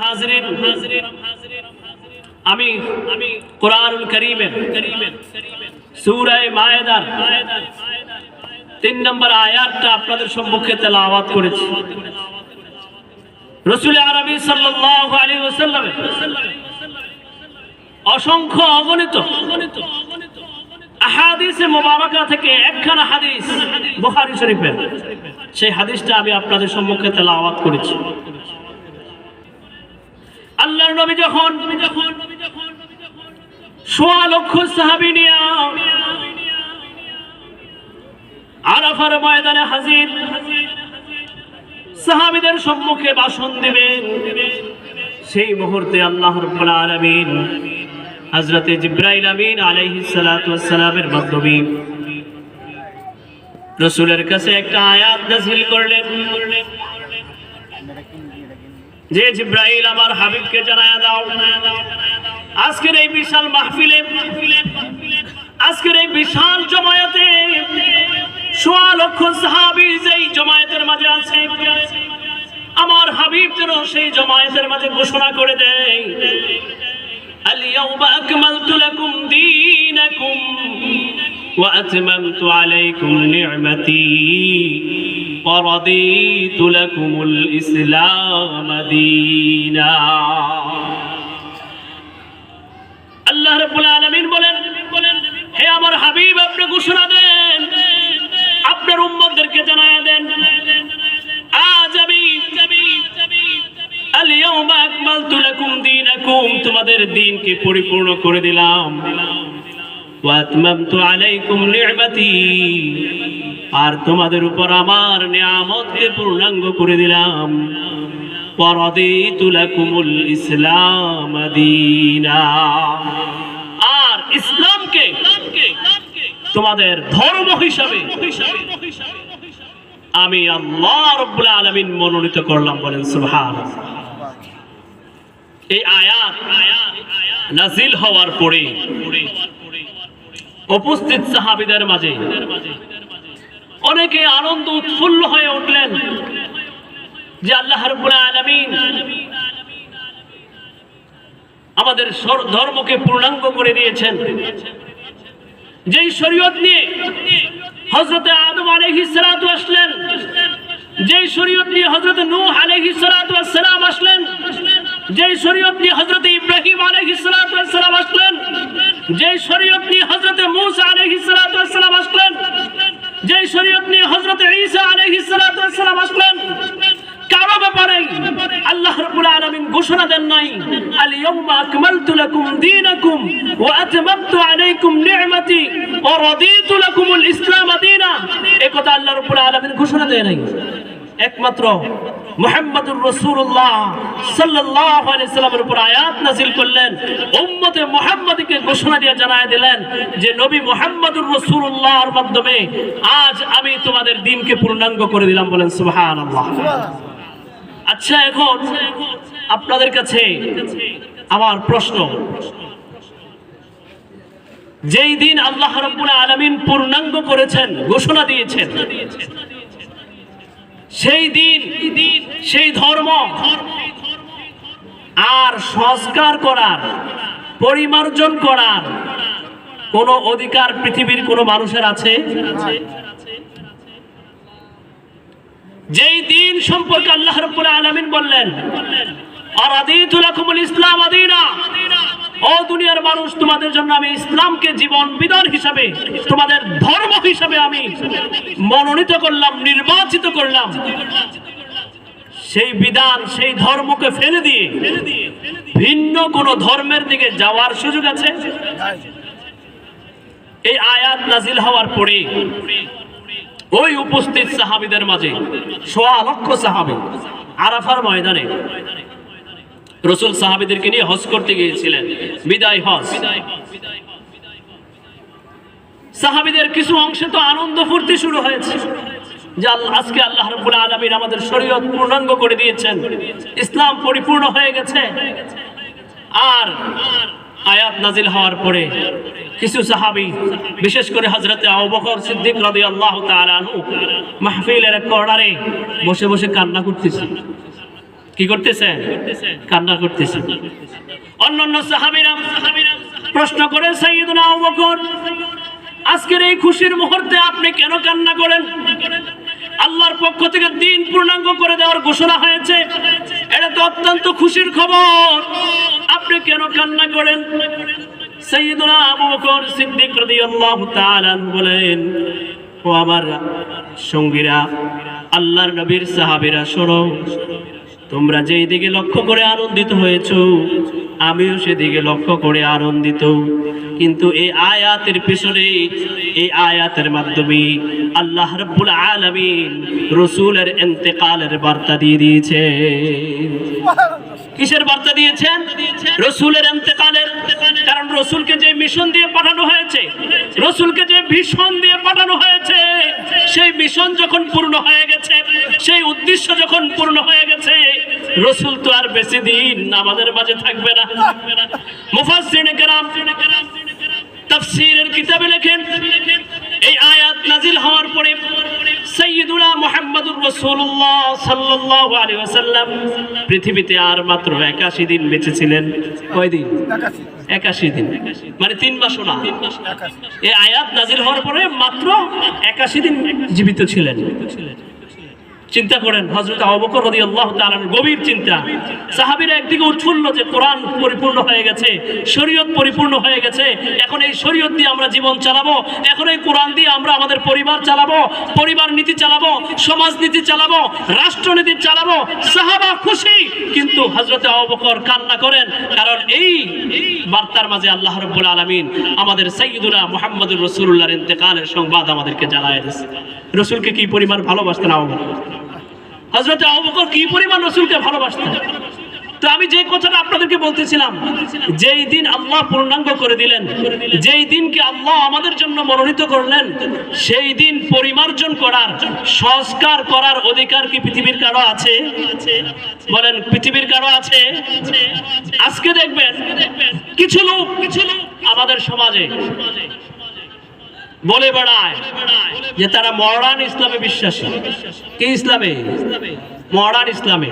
হাজরিন আমি কুরআনুল কারীমের সূরা মায়েদার 3 নম্বর আয়াতটা আপনাদের সম্মুখে তেলাওয়াত করেছি। রাসূল আরবী সাল্লাল্লাহু আলাইহি ওয়াসাল্লাম অসংখ্য অগণিত আহাদিসে মুবারাকা থেকে একখানা হাদিস বুখারী শরীফের, সেই হাদিসটা আমি আপনাদের সম্মুখে তেলাওয়াত করেছি। আল্লাহর নবী যখন ১৬ লক্ষ সাহাবী নিয়ে আরাফার ময়দানে হাজির, সাহাবীদের সম্মুখে ভাষণ দিবেন, সেই মুহূর্তে আল্লাহ রাব্বুল আলামিন হযরতে জিবরাইল আমিন আলাইহিস সালাতু ওয়াস সালামের মাধ্যমে রাসূলের কাছে একটা আয়াত নাযিল করলেন যে জিবরাইল আমার হাবিবকে জানায়া দাও, আজকের এই বিশাল মাহফিলে, আজকের এই বিশাল জমায়েতে ১৬ লক্ষ সাহাবী যেই জমায়েতের মাঝে আছে, আমার হাবিব যেন সেই জমায়েতের মাঝে ঘোষণা করে দেয়, আল-ইয়াওমা আকমালতু লাকুম দীনাকুম ওয়া আতমামতু আলাইকুম নি'মাতি ওয়া রাদিতু লাকুমুল ইসলাম দীনা। আল্লাহ রাব্বুল আলামিন বলেন, হে আমার হাবিব, আপনি ঘোষণা দেন, আপনার উম্মতদেরকে জানায়া দেন, আজ আমি আল-ইয়াওমা আকমালতু লাকুম দীনাকুম, তোমাদের দ্বীনকে পরিপূর্ণ করে দিলাম, ওয়া আতমামতু আলাইকুম নি'মাতি, আর তোমাদের উপর আমার নিয়ামতকে পূর্ণাঙ্গ করে দিলাম, ওয়া রাদিতু লাকুমুল ইসলাম দীনা, আর ইসলামকে তোমাদের ধর্ম হিসাবে আমি আল্লাহ রাব্বুল আলামিন মনোনীত করলাম। বলেন সুবহানাল্লাহ। এই আয়াত নাযিল হওয়ার পরে উপস্থিত সাহাবীদের মাঝে অনেকে আনন্দ উৎফুল্ল হয়ে উঠলেন যে আল্লাহ রাব্বুল আলামিন আমাদের ধর্মকে পূর্ণাঙ্গ করে দিয়েছেন। যেই শরীয়ত নিয়ে হযরত আদম আলাইহিস সালাতু আসলেন, যেই শরীয়ত নিয়ে হযরত নূহ আলাইহিস সালাতু ওয়াস সালাম আসলেন, যেই শরীয়ত নিয়ে হযরত ইব্রাহিম আলাইহিস সালাতু ওয়াস সালাম আসলেন, যেই শরীয়ত নিয়ে হযরত মূসা আলাইহিস সালাতু ওয়াস সালাম আসলেন, যেই শরীয়ত নিয়ে হযরত ঈসা আলাইহিস সালাতু ওয়াস সালাম আসলেন, কারো ব্যাপারে আল্লাহ রাব্বুল আলামিন ঘোষণা দেন নাই আল-ইয়াওমা আকমালতু লাকুম দীনাকুম ওয়া আতমামতু আলাইকুম নি'মাতি ওয়া রাদিতু লাকুমুল ইসলাম দীনা। এই কথা আল্লাহ রাব্বুল আলামিন ঘোষণা দেয় নাই, একমাত্র মুহাম্মদুর রাসূলুল্লাহ সাল্লাল্লাহু আলাইহি সাল্লামের উপর আয়াত নাযিল করলেন, উম্মতে মুহাম্মাদীকে ঘোষণা দিয়ে জানায় দিলেন যে নবী মুহাম্মদুর রাসূলুল্লাহর মাধ্যমে আজ আমি তোমাদের দ্বীনকে পূর্ণাঙ্গ করে দিলাম। বলেন সুবহানাল্লাহ। আচ্ছা, এখন আপনাদের কাছে আমার প্রশ্ন, যেই দিন আল্লাহ রাব্বুল আলামিন পূর্ণাঙ্গ করেছেন, ঘোষণা দিয়েছেন, সেই দিন সেই ধর্ম আর সংস্কার করার, পরিমার্জন করার কোন অধিকার পৃথিবীর কোন মানুষের আছে? যেই দিন সম্পর্কে আল্লাহ রাব্বুল আলামিন বললেন আরাদিতু লাকুমুল ইসলাম দীনা, ও দুনিয়ার মানুষ, তোমাদের জন্য আমি ইসলামকে জীবন বিধান হিসাবে, তোমাদের ধর্ম হিসাবে আমি মনোনীত করলাম, নির্বাচিত করলাম। সেই বিধান, সেই ধর্মকে ফেলে দিয়ে ভিন্ন কোন ধর্মের দিকে যাওয়ার সুযোগ আছে? এই আয়াত নাযিল হওয়ার পরে ওই উপস্থিত সাহাবীদের মাঝে ১৬ লক্ষ সাহাবী আরাফার ময়দানে রাসূল সাহাবীদেরকে নিয়ে হজ করতে গিয়েছিলেন, বিদায় হজ। সাহাবীদের কিছু অংশে তো আনন্দ ফুর্তি শুরু হয়েছে যে আজকে আল্লাহ রাব্বুল আলামিন আমাদের শরীয়ত পূর্ণাঙ্গ করে দিয়েছেন, ইসলাম পরিপূর্ণ হয়ে গেছে। আর আয়াত নাযিল হওয়ার পরে কিছু সাহাবী, বিশেষ করে হযরতে আবু বকর সিদ্দিক রাদিয়াল্লাহু তাআলা আনহু, মাহফিলের এক কর্নারে বসে বসে কান্না করতেছে। কি করতেছেন? কান্না করতেছেন। অন্যান্য সাহাবীরা প্রশ্ন করে সাইয়েদনা আবু বকর, আজকের এই খুশির মুহূর্তে আপনি কেন কান্না করেন? আল্লাহর পক্ষ থেকে দিন পূর্ণাঙ্গ করে দেওয়ার ঘোষণা হয়েছে, এটা তো অত্যন্ত খুশির খবর, আপনি কেন কান্না করেন? সাইয়েদনা আবু বকর সিদ্দিক রাদিয়াল্লাহু তাআলা বলেন, ও আমার সঙ্গীরা, আল্লাহর নবীর সাহাবীরা, শোনো, তোমরা যেই দিকে লক্ষ্য করে আনন্দিত হয়েছো, আমিও সেদিকে লক্ষ্য করে আনন্দিত। কিন্তু এই আয়াতের পিছনে, এই আয়াতের মাধ্যমে আল্লাহ রাব্বুল আলামিন রাসূলের ইন্তেকালের বার্তা দিয়ে দিয়েছে। কিসের বার্তা দিয়েছেন? রাসূলের ইন্তেকালের। কারণ রাসূলকে যে মিশন দিয়ে পাঠানো হয়েছে, রাসূলকে যে ভিশন দিয়ে পাঠানো হয়েছে, সেই মিশন যখন পূর্ণ হয়ে গেছে, সেই উদ্দেশ্য যখন পূর্ণ হয়ে গেছে, রাসূল তো আর বেশি দিন আমাদের মাঝে থাকবে না। মুফাসসিরিনে কেরাম তাফসীরের কিতাবে লেখেন, এই আয়াত নাজিল হওয়ার পরে সাইয়্যিদুনা মুহাম্মদুর রাসূলুল্লাহ সাল্লাল্লাহু আলাইহি ওয়াসাল্লাম পৃথিবীতে আর মাত্র 81 দিন বেঁচে ছিলেন। কয় দিন? 81 দিন, মানে 3 মাসও না। এই আয়াত নাজিল হওয়ার পরে মাত্র 81 দিন জীবিত ছিলেন। চিন্তা করেন, হযরত আবু বকর রাদিয়াল্লাহু তাআলা গভীর চিন্তা। সাহাবীরা একদিকে উৎফুল্ল যে কোরআন পরিপূর্ণ হয়ে গেছে, শরীয়ত পরিপূর্ণ হয়ে গেছে, এখন এই শরীয়ত দিয়ে আমরা জীবন চালাবো, এখন এই কোরআন দিয়ে আমরা আমাদের পরিবার চালাবো, পরিবার নীতি চালাবো, সমাজ নীতি চালাবো, রাষ্ট্রনীতি চালাবো। সাহাবা খুশি, কিন্তু হযরত আবু বকর কান্না করেন, কারণ এই বার্তার মাঝে আল্লাহ রাব্বুল আলামিন আমাদের সাইয়্যিদুনা মুহাম্মদুর রাসূলুল্লাহর ইন্তেকালের সংবাদ আমাদেরকে জানায় দিয়েছে। রাসূলকে কি পরিমাণ ভালোবাসতেন আবু বকর, হযরত আবু বকর কি পরিমাণ রাসূলকে ভালোবাসতেন। তো আমি যে কথাটা আপনাদেরকে বলতেছিলাম, যেই দিন আল্লাহ পূর্ণাঙ্গ করে দিলেন, যেই দিনকে আল্লাহ আমাদের জন্য মনোনীত করলেন, সেই দিন পরিমার্জন করার, সংস্কার করার অধিকার কি পৃথিবীর কারো আছে? বলেন, পৃথিবীর কারো আছে? আজকে দেখবেন কিছু লোক আমাদের সমাজে বলে বেড়ায় যে তারা মডার্ন ইসলামে বিশ্বাসী। কি ইসলামে? মডার্ন ইসলামে।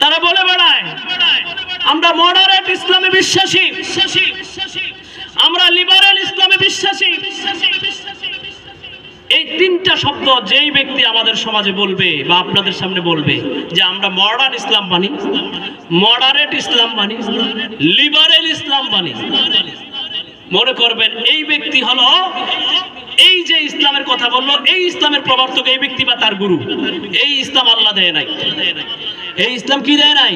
তারা বলে বেড়ায় আমরা মডারেট ইসলামে বিশ্বাসী, আমরা লিবারেল ইসলামে বিশ্বাসী। এই তিনটা শব্দ যেই ব্যক্তি আমাদের সমাজে বলবে বা আপনাদের সামনে বলবে যে আমরা মডার্ন ইসলাম মানি, মডারেট ইসলাম মানি, লিবারেল ইসলাম মানি, মনে করবেন এই ব্যক্তি হলো এই যে ইসলামের কথা বললো, এই ইসলামের প্রবর্তক এই ব্যক্তি বা তার গুরু। এই ইসলাম আল্লাহ দেয় নাই। এই ইসলাম কি দেয় নাই?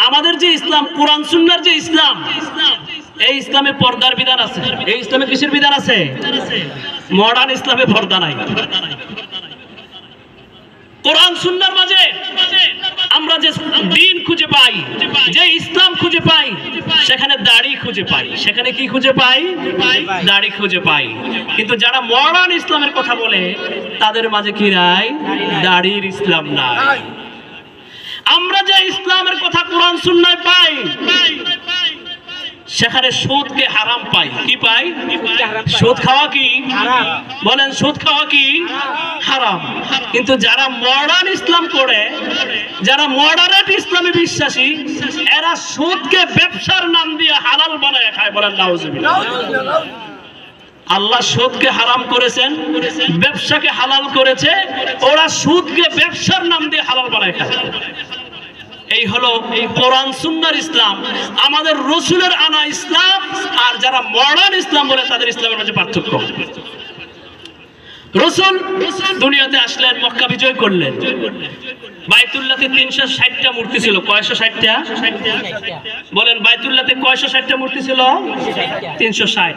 আমাদের যে ইসলাম, কোরআন সুন্নাহর যে ইসলাম, এই ইসলামে পর্দার বিধান আছে। এই ইসলামে কিসের বিধান আছে? মডার্ন ইসলামে পর্দা নাই। কোরআন সুন্নাহর মাঝে আমরা যে দিন খুঁজে পাই, যে ইসলাম খুঁজে পাই, সেখানে দাড়ি খুঁজে পাই। সেখানে কি খুঁজে পাই? দাড়ি খুঁজে পাই। কিন্তু যারা মডার্ন ইসলামের কথা বলে, তাদের মাঝে কি নাই? দাড়ির ইসলাম নাই। আমরা যে ইসলামের কথা কোরআন সুন্নাহয় পাই, সেখানে সুদকে হারাম পাই। কি পাই? সুদ খাওয়া কি হারাম? বলেন, সুদ খাওয়া কি হারাম? কিন্তু যারা মডার্ন ইসলাম করে, যারা মডারেট ইসলামে বিশ্বাসী, এরা সুদকে ব্যবসার নাম দিয়ে হালাল বানায় খায়। বলেন নাউজুবিল্লাহ। আল্লাহ সুদকে হারাম করেছেন, ব্যবসাকে হালাল করেছে, ওরা সুদকে ব্যবসার নাম দিয়ে হালাল বানায় খায়। এই হলো এই কোরআন সুন্নাহর ইসলাম, আমাদের রাসূলের আনা ইসলাম। আর যারা মডার্ন ইসলাম বলে, তাদের ইসলামের মধ্যে পার্থক্য। রাসূল দুনিয়াতে আসলেন, মক্কা বিজয় করলেন। বাইতুল্লাহতে 360টা মূর্তি ছিল। কয়শো 60টা? বলেন, বাইতুল্লাহতে কয়শো 60টা মূর্তি ছিল? 360।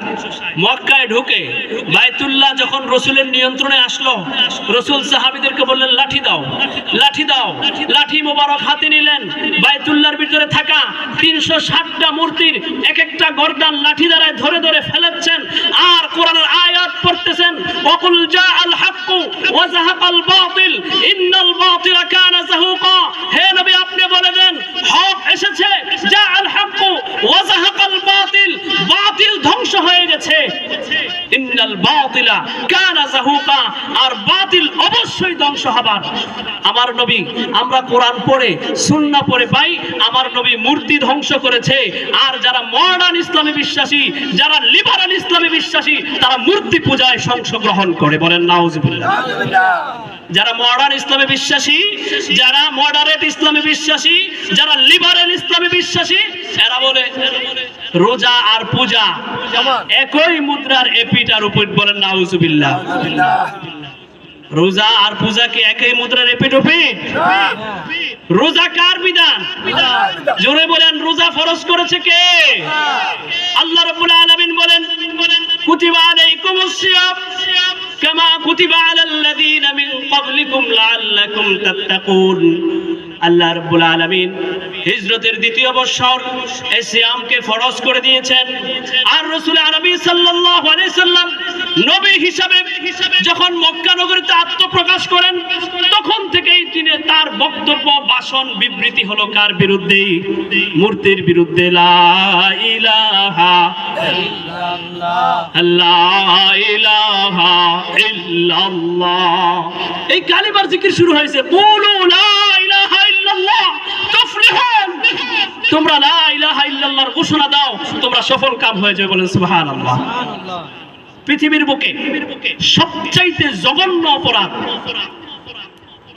মক্কায় ঢুকে বাইতুল্লাহ যখন রাসূলের নিয়ন্ত্রণে আসলো, রাসূল সাহাবীদেরকে বললেন, লাঠি দাও, লাঠি দাও। লাঠি মোবারক হাতে নিলেন। বাইতুল্লাহর ভিতরে থাকা 360টা মূর্তির এক একটা গর্দান লাঠি দ্বারা ধরে ধরে ফেলেছেন, আর কোরআনের আয়াত পড়তেছেন, ওয়াকুল জাআল হাক্কু ওয়া যাহাকাল বাতিল ইন্নাল বাতিলা কানা যাহুকা। হে নবী, আপনি বলে দেন, হক এসেছে, জাআল হাক্কু ওয়া যাহাকাল বাতিল, বাতিল ধ্বংস হয়ে গেছে। ইন্নাল ইন্নাল বাতিলা কানা যাহুকা, আর বাতিল অবশ্যই ধ্বংস হবার। আমার নবী, আমরা কোরআন পড়ে সুন্নাহ পড়ে পাই আমার নবী মূর্তি ধ্বংস করেছে। আর যারা মডার্ন ইসলামে বিশ্বাসী, যারা লিবারাল ইসলামে বিশ্বাসী, তারা মূর্তি পূজায় অংশগ্রহণ করে। বলেন নাউজুবিল্লাহ। যারা মডার্ন ইসলামে বিশ্বাসী, যারা মডারেট ইসলামে বিশ্বাসী, যারা লিবারেল ইসলামে বিশ্বাসী, এরা বলে রোজা আর পূজা একই মুদ্রার এপিঠ আর ওপিঠ। বলেন নাউজুবিল্লাহ। রোজা আর পূজা কি একই মুদ্রার এপিঠ ওপিঠ? রোজা কার বিধান? জোরে বলেন, রোজা ফরজ করেছে কে? আল্লাহ রাব্বুল আলামিন বলেন, কুতিবা আলাইকুমুস সিয়াম কামা কুতিবা আলাল্লাযীনা মিন ক্বাবলিকুম লাআল্লাকুম তাত্তাকুন। আল্লাহ রাব্বুল আলামিন হিজরতের দ্বিতীয় বছর এই সিয়ামকে ফরজ করে দিয়েছেন। আর রাসূল আরবি সাল্লাল্লাহু আলাইহি সাল্লাম নবী হিসাবে যখন মক্কা নগরীতে আত্মপ্রকাশ করেন, তখন থেকেই তিনি তার বক্তব্য, ভাষণ, বিবৃতি হলো কার বিরুদ্ধে? মূর্তির বিরুদ্ধে। লা ইলাহা ইল্লাল্লাহ, লা ইলাহা ইল্লাল্লাহ, এই কালিমার জিকির শুরু হয়েছে। কুলু লা ইলাহা ইল্লাল্লাহ তুফলিহুন, তোমরা লা ইলাহা ইল্লাল্লাহর ঘোষণা দাও, তোমরা সফল কাম হয়ে যাবে। বলেন সুবহানাল্লাহ। পৃথিবীর বুকে সবচাইতে জঘন্য অপরাধ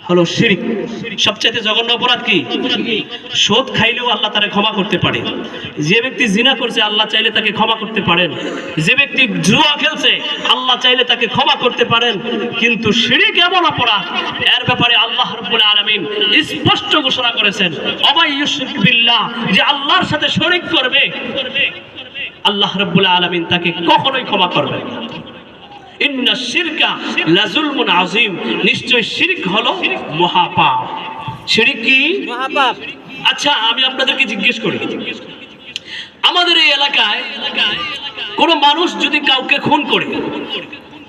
হলো শিরক। সবচাইতে জঘন্য অপরাধ কি? সুদ খাইলেও আল্লাহ তারে ক্ষমা করতে পারে। যে ব্যক্তি জিনা করছে আল্লাহ চাইলে তাকে ক্ষমা করতে পারেন। যে ব্যক্তি জুয়া খেলছে আল্লাহ চাইলে তাকে ক্ষমা করতে পারেন। কিন্তু শিরক এমন অপরাধ, এর ব্যাপারে আল্লাহ রাব্বুল আলামিন স্পষ্ট ঘোষণা করেছেন, ওয়ামাই ইউশরিক বিল্লাহ, যে আল্লাহর সাথে শরীক করবে আল্লাহ রাব্বুল আলামিন তাকে কখনোই ক্ষমা করবেন না। ইন্না শিরকা লাযুলমুন আযীম, নিশ্চয় শিরক হলো মহাপাপ। শিরক কি? মহাপাপ। আচ্ছা, আমি আপনাদেরকে জিজ্ঞেস করি, আমাদের এই এলাকায় কোন মানুষ যদি কাউকে খুন করে,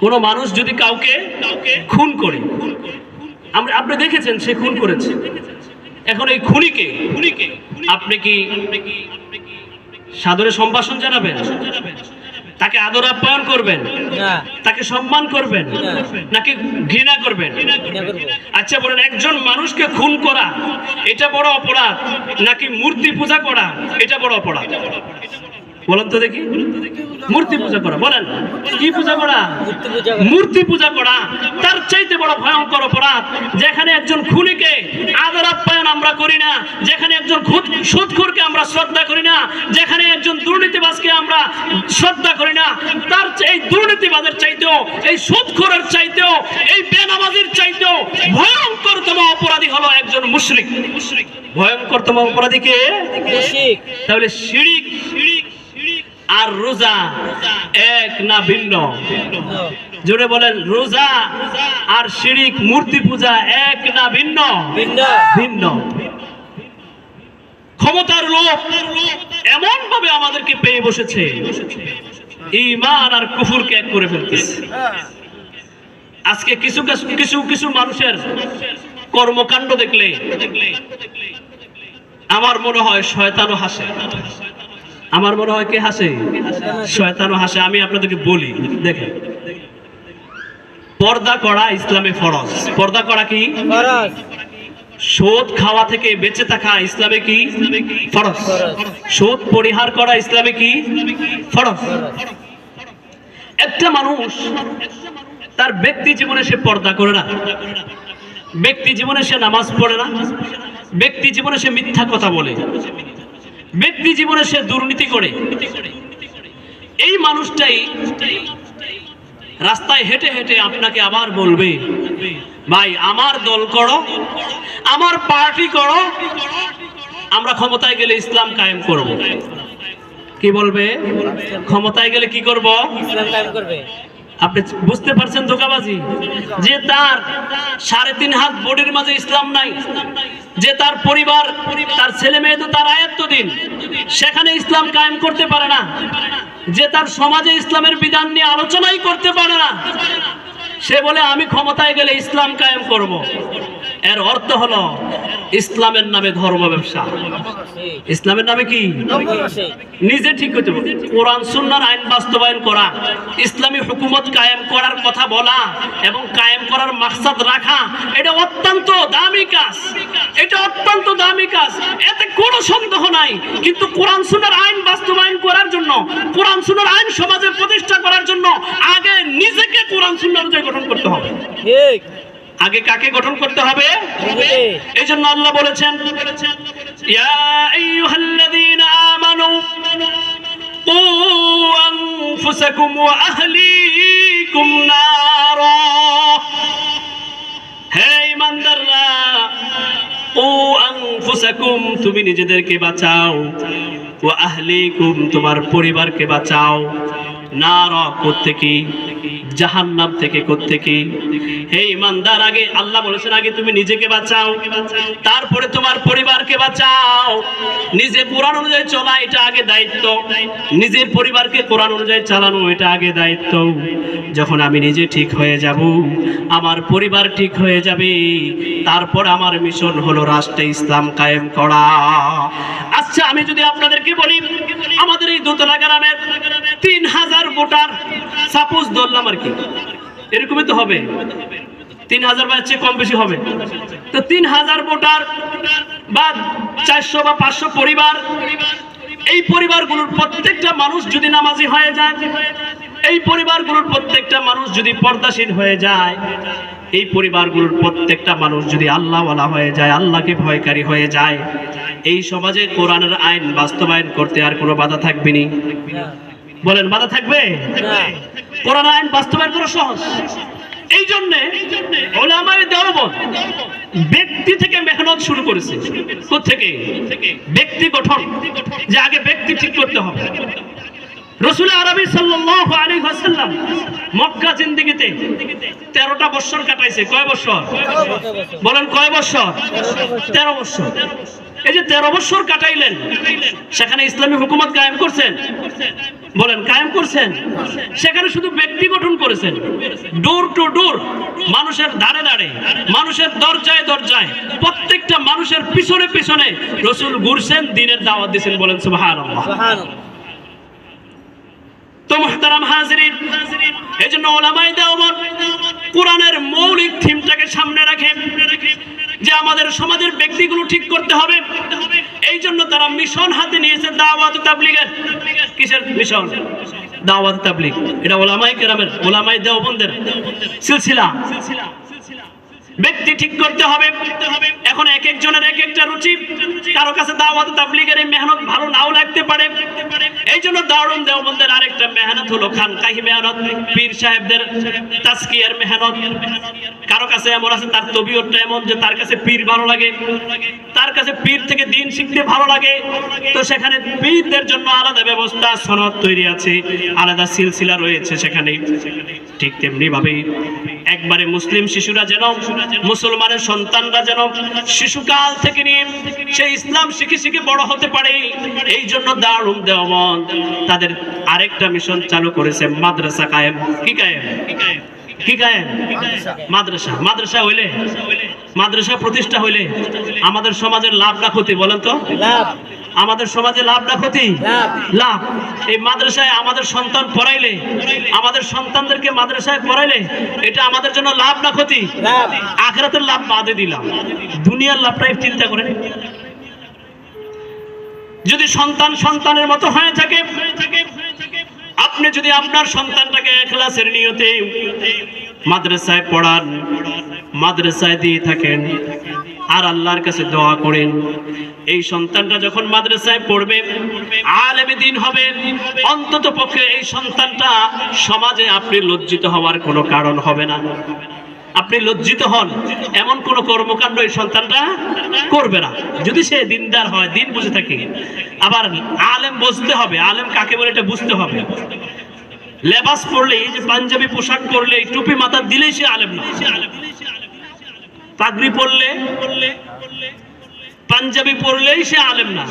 কোন মানুষ যদি কাউকে খুন করে, আপনি দেখেছেন সে খুন করেছে, এখন এই খুনিকে আপনি কি সাদরে সম্ভাষণ জানাবেন? তাকে আদর আপ্যায়ন করবেন? তাকে সম্মান করবেন নাকি ঘৃণা করবেন? আচ্ছা বলেন, একজন মানুষকে খুন করা এটা বড় অপরাধ নাকি মূর্তি পূজা করা এটা বড় অপরাধ? বলেন তো দেখি। মূর্তি পূজা করা। বলেন, কি পূজা করা? মূর্তি পূজা করা তার চাইতে বড় ভয়ঙ্কর অপরাধ। যেখানে একজন খুনিকে আদর আপ্যায়ন আমরা করি না, যেখানে একজন সুদখোরকে আমরা শ্রদ্ধা করি না, যেখানে একজন দুর্নীতিবাজকে আমরা শ্রদ্ধা করি না, তার এই দুর্নীতিবাজের চাইতেও, এই সুদখোরের চাইতেও, এই বেনামাজির চাইতেও ভয়ঙ্করতম অপরাধী হলো একজন মুশরিক। ভয়ঙ্করতম অপরাধী কে? মুশরিক। তাহলে শিরক আর রোজা এক না ভিন্ন? জোরে বলেন, রোজা আর শিরক, মূর্তি পূজা এক না ভিন্ন? ভিন্ন। ক্ষমতার লোভ এমন ভাবে আমাদেরকে পেয়ে বসেছে, ঈমান আর কুফরকে এক করে ফেলতেছে। আজকে কিছু মানুষের কর্মকাণ্ড দেখলে আমার মনে হয় শয়তানও হাসে। আমার মনে হয় কে হাসে? শয়তানও হাসে। আমি আপনাদেরকে বলি, দেখেন, পর্দা করা ইসলামে ফরজ। পর্দা করা কি? ফরজ। সুদ খাওয়া থেকে বেঁচে থাকা ইসলামে কি? ফরজ। সুদ পরিহার করা ইসলামে কি? ফরজ। একটা মানুষ তার ব্যক্তি জীবনে সে পর্দা করে না, ব্যক্তি জীবনে সে নামাজ পড়ে না, ব্যক্তি জীবনে সে মিথ্যা কথা বলে, ব্যক্তি জীবনে সে দুর্নীতি করে, এই মানুষটাই রাস্তায় হেঁটে হেঁটে আপনাকে আবার বলবে, ভাই আমার দল করো, আমার পার্টি করো, আমরা ক্ষমতায় গেলে ইসলাম কায়েম করব। কি বলবে? ক্ষমতায় গেলে কি করব? ইসলাম কায়েম করবে। আপনি বুঝতে পারছেন ধোঁকাবাজি? যে তার 3.5 হাত বডির মাঝে ইসলাম নাই, যে তার পরিবার, তার ছেলে মেয়ে তো তার আয়াত্তদিন, সেখানে ইসলাম কায়েম করতে পারে না, যে তার সমাজে ইসলামের বিধান নিয়ে আলোচনাই করতে পারে না, সে বলে আমি ক্ষমতায় গেলে ইসলাম কায়েম করব। এর অর্থ হলো ইসলামের নামে ধর্ম ব্যবসা। ইসলামের নামে কি? নিজে ঠিক করতে হবে, কোরআন সুন্নাহর আইন বাস্তবায়ন করা, ইসলামী হুকুমত কায়েম করার কথা বলা এবং কায়েম করার মাকসাদ রাখা, এটা অত্যন্ত দামি কাজ। এটা অত্যন্ত দামি কাজ, এতে কোনো সন্দেহ নাই। কিন্তু কোরআন সুন্নাহর আইন বাস্তবায়ন করার জন্য, কোরআন সুন্নাহর আইন সমাজে প্রতিষ্ঠা করার জন্য আগে নিজেকে কোরআন সুন্নাহ অনুযায়ী গঠন করতে হবে। ঠিক, আগে কাকে গঠন করতে হবে? এই জন্য আল্লাহ বলেছেন, ইয়া আইয়ুহাল্লাযীনা আমানু কু আনফুসাকুম ওয়া আহলিকুম নারা। হে ঈমানদাররা, কু আনফুসাকুম, তুমি নিজেদেরকে বাঁচাও, ওয়া আহলিকুম, তোমার পরিবারকে বাঁচাও, নারা, কোত্থেকে? জাহান্নাম থেকে। কোত্থেকে? হে ঈমানদার, আগে আল্লাহ বলেছেন আগে তুমি নিজেকে বাঁচাও, তারপরে তোমার পরিবারকে বাঁচাও। নিজে কোরআন অনুযায়ী চলা এটা আগে দায়িত্ব, নিজের পরিবারকে কোরআন অনুযায়ী চালানো এটা আগে দায়িত্ব। যখন আমি নিজে ঠিক হয়ে যাব, আমার পরিবার ঠিক হয়ে যাবে, তারপর আমার মিশন হলো রাষ্ট্রে ইসলাম কায়েম করা। আচ্ছা, আমি যদি আপনাদেরকে বলি, আমাদের এই দোতলা গ্রামের 3000 ভোটার, সাপোজ ধরলাম আর কি, এরকমই তো হবে, 3000 বা চেয়ে কম বেশি হবে। তো 3000 ভোটার বা 400 বা 500 পরিবার, এই পরিবারগুলোর প্রত্যেকটা মানুষ যদি নামাজি হয়ে যায়, এই পরিবারগুলোর প্রত্যেকটা মানুষ যদি পর্দাশীল হয়ে যায়, এই পরিবারগুলোর প্রত্যেকটা মানুষ যদি আল্লাহওয়ালা হয়ে যায়, আল্লাহকে ভয়কারী হয়ে যায়, এই সমাজে কোরআনের আইন বাস্তবায়ন করতে আর কোনো বাধা থাকবে না। বলেন, বাধা থাকবে? কোরআন আইন বাস্তবায়ন করা সহজ। এই জন্য উলামায়ে দেওবন্দ ব্যক্তি থেকে মেহনত শুরু করেছে। কোত্থেকে? ব্যক্তি গঠন, যে আগে ব্যক্তি ঠিক করতে হবে। রাসূল আরবি সাল্লাল্লাহু আলাইহি ওয়াসাল্লাম মক্কা জিন্দেগিতে 13টা বছর কাটাইছে। কয় বছর? বলেন, কয় বছর? 13 বছর। এই যে 13 বছর কাটাইলেন, সেখানে ইসলামী হুকুমত কায়েম করছেন? বলেন, কায়েম করছেন? সেখানে শুধু ব্যক্তি গঠন করেছেন, ডোর টু ডোর, মানুষের ধারে ধারে, মানুষের দরজায় দরজায়, প্রত্যেকটা মানুষের পিছনে পিছনে রাসূল ঘুরছেন, দ্বীনের দাওয়াত দিয়েছেন। বলেন সুবহানাল্লাহ। তো মুহতারাম হাজিরিন, এজন্য উলামায়ে দেওবন্দ কোরআনের মৌলিক থিমটাকে সামনে রাখে যে আমাদের সমাজের ব্যক্তিগুলো ঠিক করতে হবে। এই জন্য তারা মিশন হাতে নিয়েছে, দাওয়াত তাবলীগের। কিসের মিশন? দাওয়াত তাবলীগ। এটা উলামায়ে কেরামের, উলামায়ে দেওবন্দের সিলসিলা। ব্যক্তি ঠিক করতে হবে। এখন এক একজনের এক একটা রুচি, কারো কাছে দাওয়াত তাবলীগের এই মেহনত ভালো নাও লাগতে পারে। এই জন্য দারুন দেওবন্দের আরেকটা মেহনত হলো খানকাহি মেহনত, পীর সাহেবদের তাজকিয়ার মেহনত। কারো কাছে এমন আছে তার তবিয়তটা এমন যে তার কাছে পীর ভালো লাগে, তার কাছে পীর থেকে দিন শিখতে ভালো লাগে, তো সেখানে পীরদের জন্য আলাদা ব্যবস্থা, সনদ তৈরি আছে, আলাদা সিলসিলা রয়েছে সেখানে। ঠিক তেমনি ভাবে একবারে মুসলিম শিশুরা যেন, মুসলমানের সন্তানরা যেন শিশুকাল থেকে নিয়ে সেই ইসলাম শিখে শিখে বড় হতে পারে, এই জন্য দারুন দেওবন্দ তাদের আরেকটা মিশন চালু করেছে, মাদ্রাসা কায়েম। কি কায়েম? কি কায়েম? মাদ্রাসা। মাদ্রাসা হইলে, মাদ্রাসা প্রতিষ্ঠা হইলে আমাদের সমাজের লাভ না ক্ষতি? বলেন তো, আমাদের সমাজে লাভ না ক্ষতি? লাভ। এই মাদ্রাসায় আমাদের সন্তান পড়াইলে, আমাদের সন্তানদেরকে মাদ্রাসায় পড়াইলে এটা আমাদের জন্য লাভ না ক্ষতি? আখিরাতের লাভ বাদে দিলাম, দুনিয়ার লাভটাই চিন্তা করেন। যদি সন্তান সন্তানের মতো হয়ে থাকে, আপনি যদি আপনার সন্তানটাকে ইখলাসের নিয়তে মাদ্রাসায় পড়ান, মাদ্রাসায় দিয়ে থাকেন, আর আল্লাহর কাছে দোয়া করেন, এই সন্তানটা যখন মাদ্রাসায় পড়বে, আলেমে দ্বীন হবে, অন্তত পক্ষে এই সন্তানটা সমাজে আপনি লজ্জিত হওয়ার কোনো কারণ হবে না। আপনি লজ্জিত হন এমন কোন কর্মকাণ্ড এই সন্তানটা করবে না, যদি সে দিনদার হয়, দিন বুঝে থাকে। আবার আলেম বুঝতে হবে, আলেম কাকে বলে এটা বুঝতে হবে। লেবাস পরলে, এই যে পাঞ্জাবি পোশাক পরলে, টুপি মাথা দিলেই সে আলেম না। পাগড়ি পরলে, পাঞ্জাবি পরলেই সে আলেম না।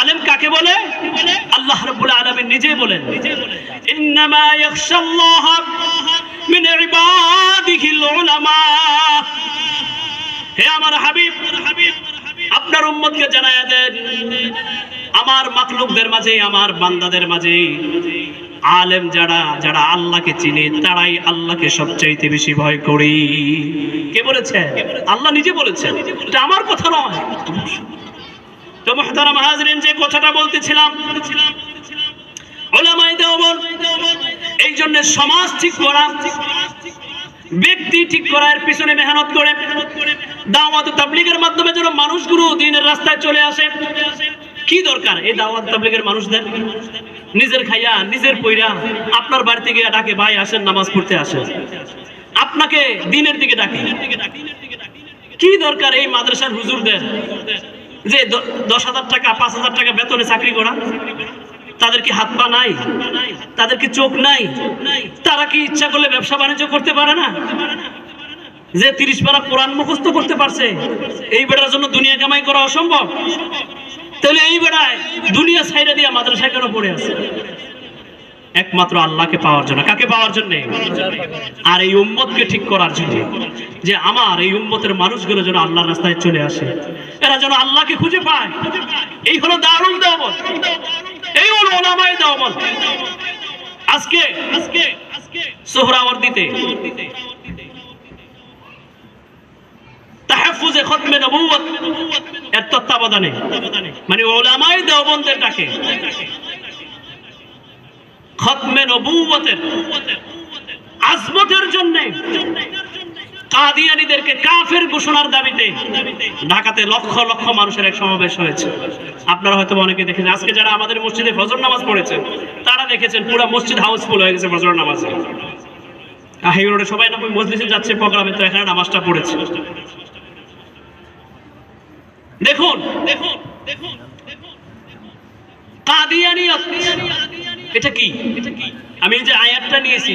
আলেম কাকে বলে? আল্লাহ রাব্বুল আলামিন নিজেই বলেন, ইন্নামা ইয়াখশাল্লাহ মিন ইবাদিহিল উলামা। হে আমার হাবিব, আপনার উম্মতকে জানায়া দেন, আমার মাখলুকদের মাঝে, আমার বান্দাদের মাঝে আলেম যারা যারা আল্লাহকে চিনে তারাই আল্লাহকে সবচাইতে বেশি ভয় করি। কে বলেছে? আল্লাহ নিজে বলেছেন, এটা আমার কথা নয়। তো মুহতারাম হাজরিন, যে কথাটা বলতেছিলাম, উলামায়ে দেওবন্দ এই জন্য সমাজ ঠিক করা, ব্যক্তি ঠিক করার পিছনে মেহনত করে দাওয়াত ও তাবলীগের মাধ্যমে যেন মানুষগুলো দ্বীনের রাস্তায় চলে আসে। কি দরকার এই দাওয়াত তাবলীগের মানুষদের? নিজের খাইয়া নিজের পয়রা আপনার বাড়িতে গিয়ে ডাকে, ভাই আসেন নামাজ পড়তে আসেন, আপনাকে দ্বীনের দিকে ডাকে। কি দরকার এই মাদ্রাসার হুজুরদের যে 10,000 টাকা 5,000 টাকা বেতনে চাকরি করা? তাদের কি হাত পা নাই? তাদের কি চোখ নাই? তারা কি ইচ্ছা করলে ব্যবসা বাণিজ্য করতে পারে না? যে 30 পারা কোরআন মুখস্থ করতে পারছে, এই বেটার জন্য দুনিয়া কামাই করা অসম্ভব? তাহলে এই বেটায় দুনিয়া ছাইরা দিয়া মাদ্রাসায় কেন পড়ে আছে? একমাত্র আল্লাহকে পাওয়ার জন্য। কাকে পাওয়ার জন্য? আর এই উম্মতকে ঠিক করার জন্য, যে আমার এই উম্মতের মানুষগুলো যেন আল্লাহর রাস্তায় চলে আসে, এরা যেন আল্লাহকে খুঁজে পায়। এই হলো দারুল দেওবন্দ, এই হলো উলামায়ে দেওবন্দ। আজকে সোহরাওয়ার্দীতে তাহফুজে খতমে নবুয়ত এর তত্ত্বাবধানে, মানে উলামায়ে দেওবন্দের ডাকে খতমে নবুয়তের আজমতের জন্য কাদিয়ানীদেরকে কাফের ঘোষণার দাবিতে ঢাকাতে লক্ষ লক্ষ মানুষের এক সমাবেশ হয়েছে। আপনারা হয়তো অনেকে দেখেছেন, আজকে যারা আমাদের মসজিদে ফজর নামাজ পড়েছেন তারা দেখেছেন পুরো মসজিদ হাউসফুল হয়ে গেছে ফজর নামাজে। হাই রোডে সবাই না মজলিসে যাচ্ছে প্রোগ্রামে, তো এখানে নামাজটা পড়েছে। দেখুন কাদিয়ানিয়ত এটা কি? আমি যে আয়াতটা নিয়েছি,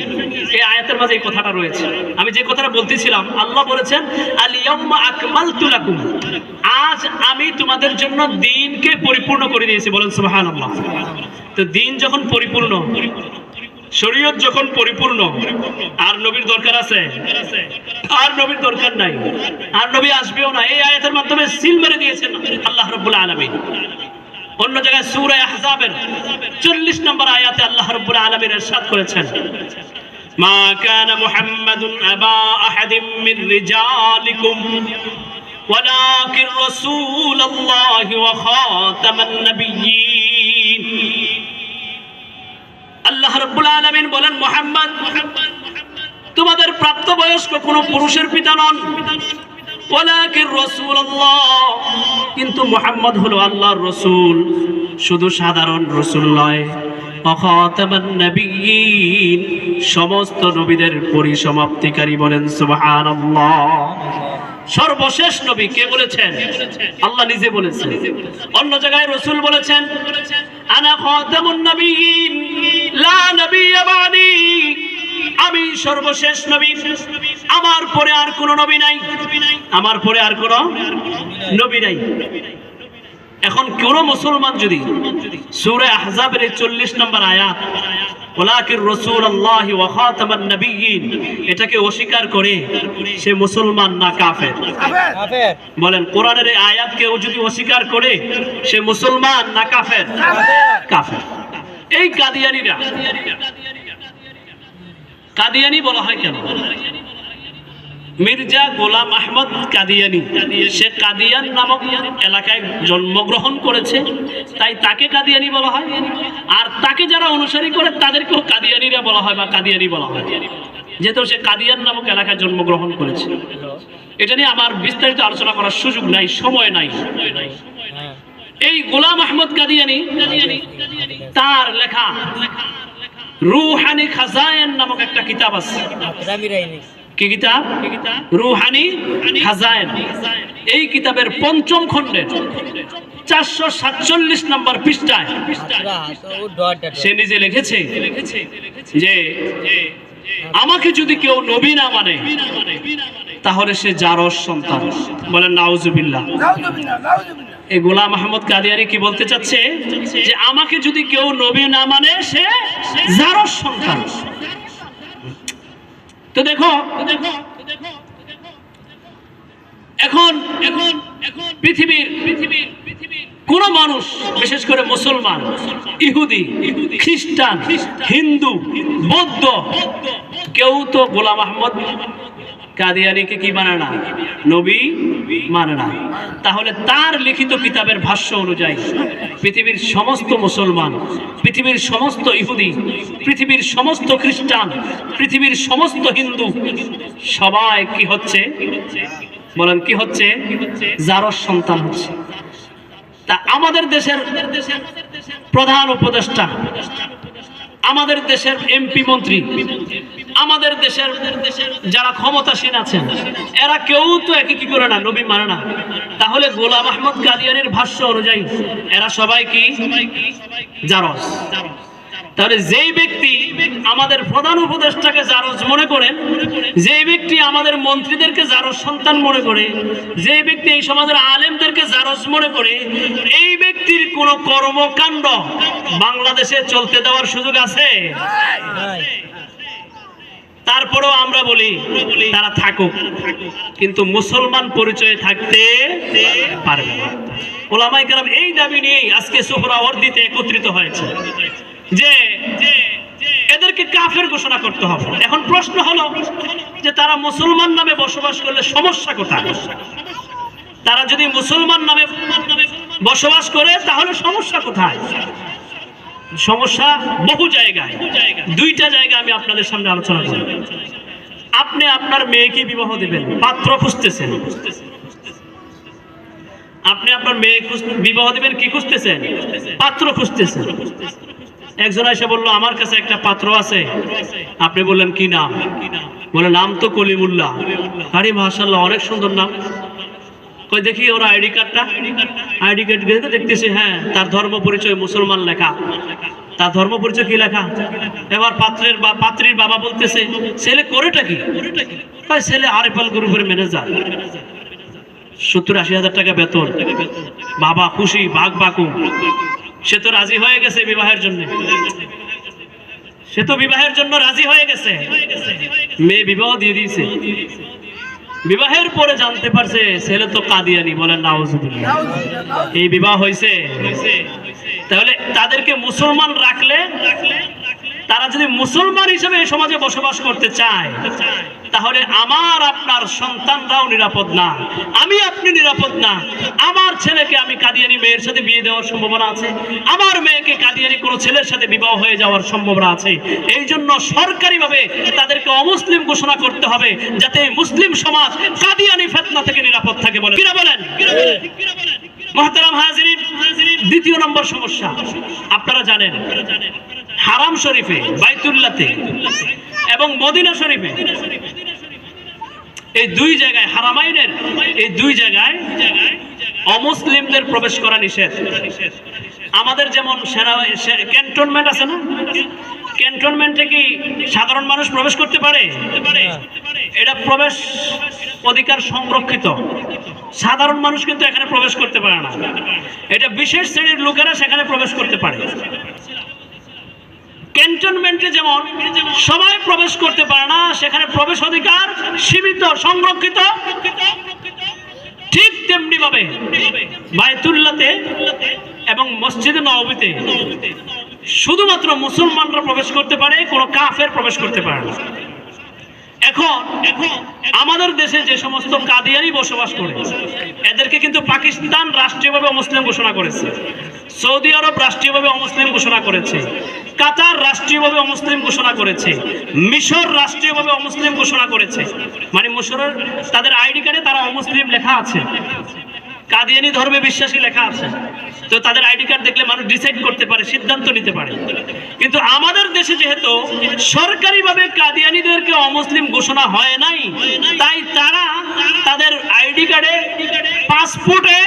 এই আয়াতের মাঝে এই কথাটা রয়েছে। আমি যে কথাটা বলতেছিলাম, আল্লাহ বলেছেন আল ইয়াউমা আকমালতু লাকুম, আজ আমি তোমাদের জন্য দ্বীনকে পরিপূর্ণ করে দিয়েছি। বলেন সুবহানাল্লাহ। তো দ্বীন যখন পরিপূর্ণ, শরীয়ত যখন পরিপূর্ণ, আর নবীর দরকার আছে? আর নবীর দরকার নাই, আর নবী আসবেও না। এই আয়াতের মাধ্যমে সিল মেরে দিয়েছেন আল্লাহ রাব্বুল আলামিন। অন্য জায়গায় সূরা আহজাবের 40 নম্বর আয়াতে আল্লাহ রাব্বুল আলামিন ইরশাদ করেছেন, মা কানা মুহাম্মাদুন আবা আহাদিম মির রিজালিকুম ওয়ালাকিন রাসূলুল্লাহি ওয়া খাতামান নাবিয়্যিন। আল্লাহ রাব্বুল আলামিন বলেন, মুহাম্মদ তোমাদের প্রাপ্তবয়স্ক কোন পুরুষের পিতা নন, ওয়ালাকিন রাসূলুল্লাহ, কিন্তু মুহাম্মদ হলো আল্লাহর রাসূল, শুধু সাধারণ রাসূল নয়। ওয়া খাতামান নাবিয়্যিন, সমস্ত নবীদের পরিসমাপ্তিকারী। বলেন সুবহানাল্লাহ। সর্বশেষ নবী কে বলেছেন? আল্লাহ নিজে বলেছেন। অন্য জায়গায় রাসূল বলেছেন, আনা খাতামুন নাবিয়্যিন লা নাবিয়্যা বাদি, আমি সর্বশেষ নবী, আমার পরে আর কোন নবী নাই, আমার পরে আর কোন নবী নাই। এখন কোন মুসলমান যদি সূরা আহজাবের 40 নম্বর আয়াত ওয়ালাকিন রাসূলুল্লাহি ওয়া খাতামান নাবিয়্যিন এটাকে অস্বীকার করে, সে মুসলমান না কাফের? কাফের। বলেন, কোরআনের এই আয়াতকে ও যদি অস্বীকার করে, সে মুসলমান না কাফের? কাফের। এই কাদিয়ানীরা, কাদিয়ানী বলা হয় কেন? মির্জা গোলাম আহমদ কাদিয়ানী, সে কাদিয়ান নামক এলাকায় জন্মগ্রহণ করেছে, তাই তাকে কাদিয়ানী বলা হয়। আর তাকে যারা অনুসারী করে তাদেরকেও কাদিয়ানীরা বলা হয় বা কাদিয়ানী বলা হয়, যেহেতু সে কাদিয়ান নামক এলাকায় জন্মগ্রহণ করেছে। এটা নিয়ে আমার বিস্তারিত আলোচনা করার সুযোগ নাই, সময় নাই। এই গোলাম আহমদ কাদিয়ানী, তার লেখা রুহানি খাজায়েন নামক একটা কিতাব আছে। কি কিতাব? রুহানি খাজায়েন। এই কিতাবের ৫ম খণ্ডের 447 নম্বর পৃষ্ঠায় সে নিজে লিখেছে যে আমাকে যদি কেউ নবী না মানে তাহলে সে জারজ সন্তান। বলেন নাউজুবিল্লাহ। এই গোলাম আহমদ কাদিয়ানী কি বলতে চাচ্ছে? যে আমাকে যদি কেউ নবী না মানে সে জারজ সন্তান। তো দেখো, এখন পৃথিবীর কোন মানুষ, বিশেষ করে মুসলমান, ইহুদি, খ্রিস্টান, হিন্দু, বৌদ্ধ, কেউ তো গোলাম আহমদ কাদিয়ানীকে কি মানে না? নবী মানে না। তাহলে তার লিখিত কিতাবের ভাষ্য অনুযায়ী পৃথিবীর সমস্ত মুসলমান, পৃথিবীর সমস্ত ইহুদি, পৃথিবীর সমস্ত খ্রিস্টান, পৃথিবীর সমস্ত হিন্দু সবাই কি হচ্ছে? বলেন কি হচ্ছে? জারজ সন্তান হচ্ছে। তা আমাদের দেশের প্রধান উপদেষ্টা, আমাদের দেশের এমপি মন্ত্রী, আমাদের দেশের যারা ক্ষমতাসীন আছেন, এরা কেউ তো একই কি করে না? নবী মানে না। তাহলে গোলাম আহমদ কাদিয়ানীর ভাষ্য অনুযায়ী এরা সবাই কি? জারজ। তাহলে যেই ব্যক্তি আমাদের প্রধান উপদেষ্টাকে জারজ মনে করেন, যেই ব্যক্তি আমাদের মন্ত্রীদেরকে জারজ সন্তান মনে করে, যেই ব্যক্তি এই সমাজের আলেমদেরকে জারজ মনে করে, এই ব্যক্তির কোন কর্মকাণ্ড বাংলাদেশে চলতে দেওয়ার সুযোগ আছে? তারপরেও আমরা বলি তারা থাকুক, কিন্তু মুসলমান পরিচয়ে থাকতে পারবে না। ওলামায়ে কেরাম এই দাবি নিয়েই আজকে সোহরাওয়ার্দীতে একত্রিত হয়েছে যে এদেরকে কাফের ঘোষণা করতে হবে। এখন প্রশ্ন হলো যে তারা মুসলমান নামে বসবাস করলে সমস্যা কোথায়? তারা যদি মুসলমান নামে বসবাস করে তাহলে সমস্যা কোথায়? সমস্যা বহু জায়গায়। দুইটা জায়গা আমি আপনাদের সামনে আলোচনা করব। আপনি আপনার মেয়েকে বিবাহ দিবেন, পাত্র খুঁজতেছেন। আপনি আপনার মেয়ে বিবাহ দিবেন, কি খুঁজতেছেন? পাত্র খুঁজতেছেন। একজন এসে বললো আমার কাছে একটা পাত্র আছে। আপনি বললেন কি নাম? বলে নাম তো কলিমুল্লাহ। আরে মাশাআল্লাহ, অনেক সুন্দর নাম। কই দেখি ওর আইডি কার্ডটা। আইডি কার্ড দেখে দেখতেছি হ্যাঁ তার ধর্ম পরিচয় মুসলমান লেখা। তার ধর্ম পরিচয় কি লেখা? এবার পাত্রীর বাবা বলতেছে ছেলে করেটা কি? ছেলে আরএফএল গ্রুপের ম্যানেজার, 70-80 হাজার টাকা বেতন। বাবা খুশি, বাঘ বাকু। সে তো রাজি হয়ে গেছে বিবাহের জন্য। সে তো বিবাহের জন্য রাজি হয়ে গেছে। মেয়ে বিবাহ দিয়ে দিয়েছে। বিবাহের পরে জানতে পারছে ছেলে তো কাদিয়ানি। বলেন নাউজুবিল্লাহ। এই বিবাহ হয়েছে। তাহলে তাদেরকে মুসলমান রাখলে, তারা যদি মুসলমান হিসেবে এই সমাজে বসবাস করতে চায়, তাহলে আমার আপনার সন্তানরাও নিরাপদ না, আমি আপনি নিরাপদ না। আমার ছেলেকে আমি কাদিয়ানি মেয়ের সাথে বিয়ে দেওয়ার সম্ভাবনা আছে, আমার মেয়েকে কাদিয়ানি কোনো ছেলের সাথে বিবাহ হয়ে যাওয়ার সম্ভাবনা আছে। এই জন্য সরকারিভাবে তাদেরকে অমুসলিম ঘোষণা করতে হবে, যাতে মুসলিম সমাজ কাদিয়ানি ফিতনা থেকে নিরাপদ থাকে। বলে কিনা বলেন? মুহতারাম হাজিরিন, দ্বিতীয় নম্বর সমস্যা আপনারা জানেন, হারাম শরীফে, বাইতুল্লাহতে এবং মদিনা শরীফে, এই দুই জায়গায়, হারামাইনের এই দুই জায়গায় অমুসলিমদের প্রবেশ করা নিষেধ। আমাদের যেমন ক্যান্টনমেন্ট আছে না, ক্যান্টনমেন্টে কি সাধারণ মানুষ প্রবেশ করতে পারে? এটা প্রবেশ অধিকার সংরক্ষিত। সাধারণ মানুষ কিন্তু এখানে প্রবেশ করতে পারে না। এটা বিশেষ শ্রেণীর লোকেরা সেখানে প্রবেশ করতে পারে। ক্যান্টনমেন্টে যেমন সবাই প্রবেশ করতে পারে না, সেখানে প্রবেশ অধিকার সীমিত, সংরক্ষিত। ঠিক তেমনি ভাবে বাইতুল্লাহতে এবং মসজিদে নববীতে শুধুমাত্র মুসলমানরা প্রবেশ করতে পারে, কোনো কাফের প্রবেশ করতে পারে না। এখন আমাদের দেশে যে সমস্ত কাদিয়ানি বসবাস করে, এদেরকে কিন্তু পাকিস্তান রাষ্ট্রীয়ভাবে অমুসলিম ঘোষণা করেছে, সৌদি আরব রাষ্ট্রীয়ভাবে অমুসলিম ঘোষণা করেছে, কাতার রাষ্ট্রীয়ভাবে অমুসলিম ঘোষণা করেছে, মিশর রাষ্ট্রীয়ভাবে অমুসলিম ঘোষণা করেছে। মানে মিশরের তাদের আইডি কার্ডে তারা অমুসলিম লেখা আছে, কাদিয়ানি ধর্মে বিশ্বাসী লেখা আছে। তো তাদের আইডি কার্ড দেখলে মানুষ ডিসাইড করতে পারে, সিদ্ধান্ত নিতে পারে। কিন্তু আমাদের দেশে যেহেতু সরকারিভাবে কাদিয়ানিদেরকে অমুসলিম ঘোষণা হয় নাই, তাই তারা তাদের আইডি কার্ডে, পাসপোর্টে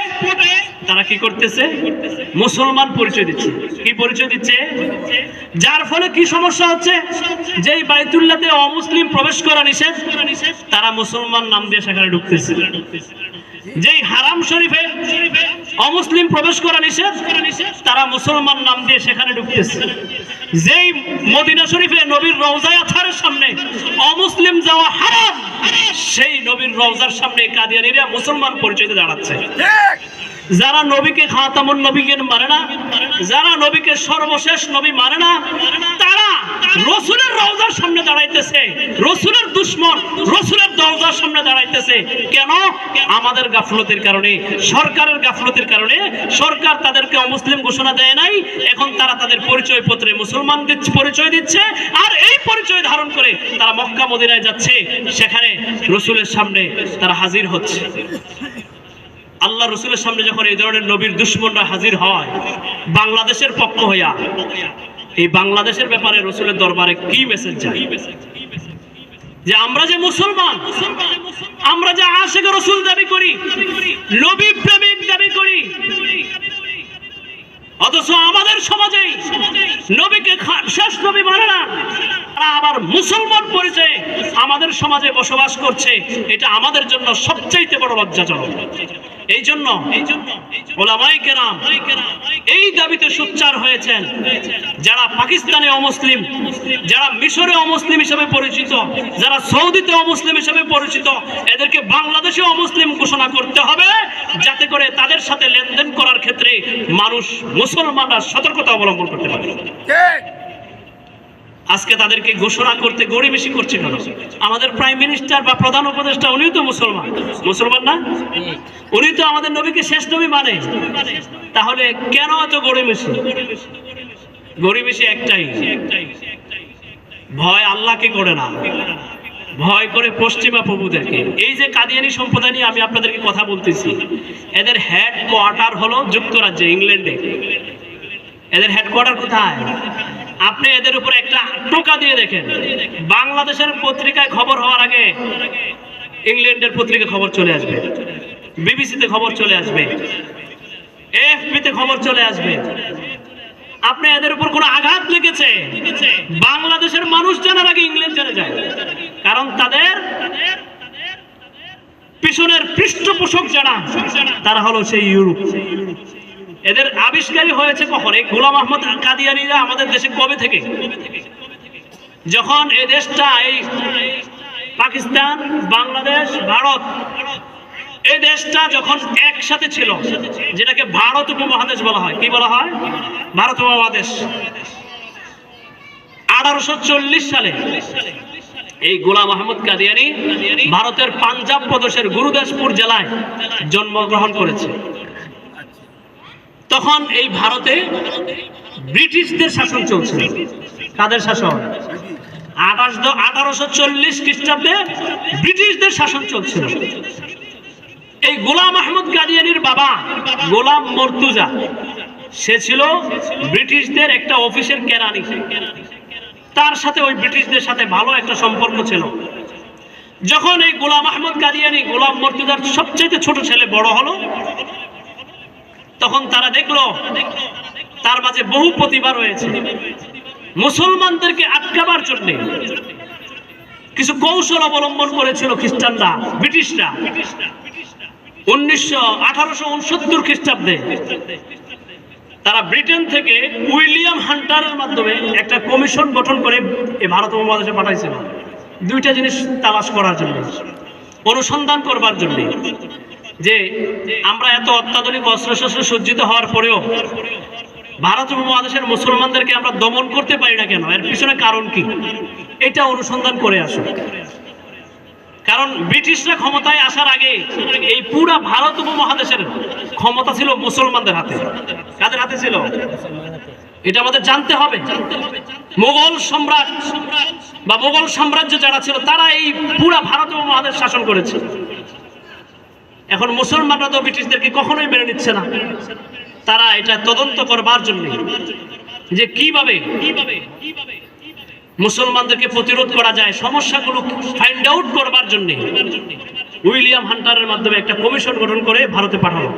তারা কি করতেছে? মুসলমান পরিচয় দিচ্ছে। কি পরিচয় দিচ্ছে? যার ফলে কি সমস্যা হচ্ছে? যেই বাইতুল্লাহতে অমুসলিম প্রবেশ করা নিষেধ, তারা মুসলমান নাম দিয়ে সেখানে ঢুকতেছে। যেই হারাম শরীফে অমুসলিম প্রবেশ করা নিষেধ, তারা মুসলমান নাম দিয়ে সেখানে ঢুকতেছে। যেই মদিনা শরীফে নবীর রওজায়ে আতহারের সামনে অমুসলিম যাওয়া হারাম, সেই নবীর রওজার সামনে কাদিয়ানীরা মুসলমান পরিচয়তে দাঁড়াচ্ছে। যারা নবীকে খাতামুন নবীকে মানে না, যারা নবীকে সর্বশেষ নবী মানে না, তারা রসুলের রওজার সামনে দাঁড়াইতেছে, রসুলের দুশমন রসুলের দরজার সামনে দাঁড়াইতেছে। কেন? আমাদের গাফলতির কারণে, সরকারের গাফলতির কারণে। সরকার তাদেরকে অমুসলিম ঘোষণা দেয় নাই, এখন তারা তাদের পরিচয় পত্রে মুসলমান পরিচয় দিচ্ছে, আর এই পরিচয় ধারণ করে তারা মক্কা মদিনায় যাচ্ছে, সেখানে রসুলের সামনে তারা হাজির হচ্ছে। আল্লাহ রসুলের সামনে যখন এই ধরনের নবীর দুশমনরা হাজির হয় বাংলাদেশের পক্ষ হইয়া, এই বাংলাদেশের ব্যাপারে রসুলের দরবারে কি মেসেজ যায়? যে আমরা যে মুসলমান, আমরা যে আশিক রসুল দাবি করি, নবী প্রেমিক দাবি করি, অথচ আমাদের সমাজে নবীকে শেষ নবী মানে না, তারা আবার মুসলমান পরিচয়ে আমাদের সমাজে বসবাস করছে। এটা আমাদের জন্য সবচেয়ে বড় লজ্জাজনক। এই জন্য ওলামায়ে কেরাম এই দাবিতে সোচ্চার হয়েছেন। যারা পাকিস্তানে অমুসলিম, যারা মিশরে অমুসলিম হিসেবে পরিচিত, যারা সৌদিতে অমুসলিম হিসেবে পরিচিত, এদেরকে বাংলাদেশে অমুসলিম ঘোষণা করতে হবে, যাতে করে তাদের সাথে লেনদেন করার ক্ষেত্রে মানুষ, মুসলমানরা সতর্কতা অবলম্বন করতে পারে। আজকে তাদেরকে ঘোষণা করতে গড়িবেশি করছে কেন? আমাদের প্রাইম মিনিস্টার বা প্রধান উপদেষ্টা উনিও তো মুসলমান, মুসলমান না? উনি তো আমাদের নবীকে শেষ নবী মানে, তাহলে কেন এত গড়িবেশি? গড়িবেশি একটাই, ভয় আল্লাহকে করে না, ভয় করে পশ্চিমা প্রভুদেরকে। এই যে কাদিয়ানী সম্প্রদায় নিয়ে আমি আপনাদেরকে কথা বলতেছি, এদের হেডকোয়ার্টার হলো যুক্তরাজ্যে, ইংল্যান্ডে। এদের হেডকোয়ার্টার কোথায়? আপনি এদের উপর একটা টোকা দিয়ে দেখেন, বাংলাদেশের পত্রিকায় খবর হওয়ার আগে ইংল্যান্ডের পত্রিকায় খবর চলে আসবে, বিবিসিতে খবর চলে আসবে, এএফপিতে খবর চলে আসবে। আপনি এদের উপর কোনো আঘাত লেগেছে, বাংলাদেশের মানুষ জানার আগে ইংল্যান্ড জেনে যায়, কারণ তাদের পিছনের পৃষ্ঠপোষক যারা, তারা হলো সেই ইউরোপ। এদের আবিষ্কারই হয়েছে কখন? এই গোলাম আহমদ কাদিয়ানীরা আমাদের দেশে কবে থেকে? যখন এই দেশটা, এই পাকিস্তান, বাংলাদেশ, ভারত, এই দেশটা যখন একসাথে ছিল, যেটাকে ভারত উপমহাদেশ বলা হয়। কি বলা হয়? ভারত উপমহাদেশ। 1840 সালে এই গোলাম আহমদ কাদিয়ানী ভারতের পাঞ্জাব প্রদেশের গুরুদাসপুর জেলায় জন্মগ্রহণ করেছে। তখন এই ভারতে ব্রিটিশদের শাসন চলছিল। কাদের শাসন? 1840 খ্রিস্টাব্দে ব্রিটিশদের শাসন চলছিল। এই গোলাম আহমদ কাদিয়ানীর বাবা গোলাম মর্তুজা, সে ছিল ব্রিটিশদের একটা অফিসের কেরানি। তার সাথে ওই ব্রিটিশদের সাথে ভালো একটা সম্পর্ক ছিল। যখন এই গোলাম আহমদ কাদিয়ানী, গোলাম মর্তুজার সবচেয়ে ছোট ছেলে বড় হলো, তখন তারা দেখলো তার মাঝে বহু প্রতিভা রয়েছে। মুসলমানদেরকে আটকাবার জন্য কিছু কৌশল অবলম্বন করেছিল খ্রিস্টানরা, ব্রিটিশরা। 1869 খ্রিস্টাব্দে তারা ব্রিটেন থেকে উইলিয়াম হান্টারের মাধ্যমে একটা কমিশন গঠন করে এই ভারত উপমহাদেশে পাঠাইছিল, দুইটা জিনিস তালাশ করার জন্য, অনুসন্ধান করবার জন্য, যে আমরা এত অত্যাধুনিক অস্ত্রশস্ত্র সজ্জিত হওয়ার পরেও ভারত উপমহাদেশের মুসলমানদেরকে আমরা দমন করতে পারি না কেন, এর পিছনে কারণ কি, এটা অনুসন্ধান করে আসো। কারণ ব্রিটিশরা ক্ষমতায় আসার আগে এই পুরা ভারত উপমহাদেশের ক্ষমতা ছিল মুসলমানদের হাতে। কাদের হাতে ছিল? এটা আমাদের জানতে হবে। মোগল সম্রাট বা মোগল সাম্রাজ্য যারা ছিল, তারা এই পুরা ভারত উপমহাদেশ শাসন করেছে। এখন মুসলমানরা তো ব্রিটিশদেরকে কখনোই মেনে নিচ্ছে না। তারা এটা তদন্ত করবার জন্য, যে কিভাবে মুসলমানদেরকে প্রতিরোধ করা যায়, সমস্যাগুলো ফাইন্ড আউট করবার জন্য উইলিয়াম হান্টারের মাধ্যমে একটা কমিশন গঠন করে ভারতে পাঠানো।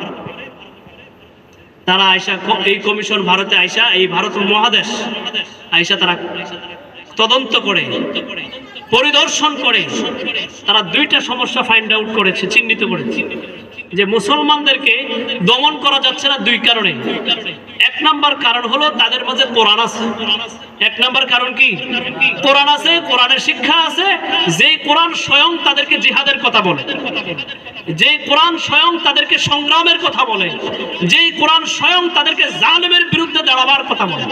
তারা আইসা, এই কমিশন ভারতে আইসা, এই ভারত মহাদেশ আইসা তারা তদন্ত করে পরিদর্শন করে তারা দুইটা সমস্যা ফাইন্ড আউট করেছে, চিহ্নিত করেছে যে মুসলমানদেরকে দমন করা যাচ্ছে না দুই কারণে। এক নাম্বার কারণ হলো তাদের মাঝে কোরআন আছে। এক নাম্বার কারণ কি? কোরআন আছে, কোরআনের শিক্ষা আছে, যেই কোরআন স্বয়ং তাদেরকে জিহাদের কথা বলে, যেই কোরআন স্বয়ং তাদেরকে সংগ্রামের কথা বলে, যেই কোরআন স্বয়ং তাদেরকে জালেমের বিরুদ্ধে দাঁড়াবার কথা বলে।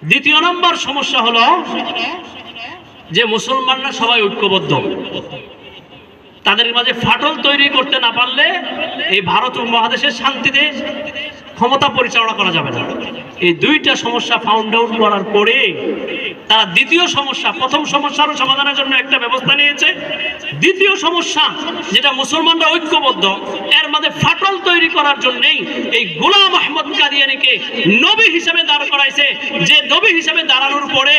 দ্বিতীয় নম্বর সমস্যা হলো যে মুসলমানরা সবাই ঐক্যবদ্ধ, তাদের মাঝে ফাটল তৈরি করতে না পারলে এই ভারত মহাদেশের শান্তিতে ক্ষমতা পরিচালনা করা যাবে না। এই দুইটা সমস্যা ফাউন্ড আউট করার পরে তারা দ্বিতীয় সমস্যা, প্রথম সমস্যার সমাধানের জন্য একটা ব্যবস্থা নিয়েছে, দ্বিতীয় সমস্যা যেটা মুসলমানরা ঐক্যবদ্ধ এর মধ্যে ফাটল তৈরি করার জন্যই এই গোলাম আহমদ কাদিয়ানীকে নবী হিসেবে দাঁড় করাইছে। যে নবী হিসেবে দাঁড়ানোর পরে,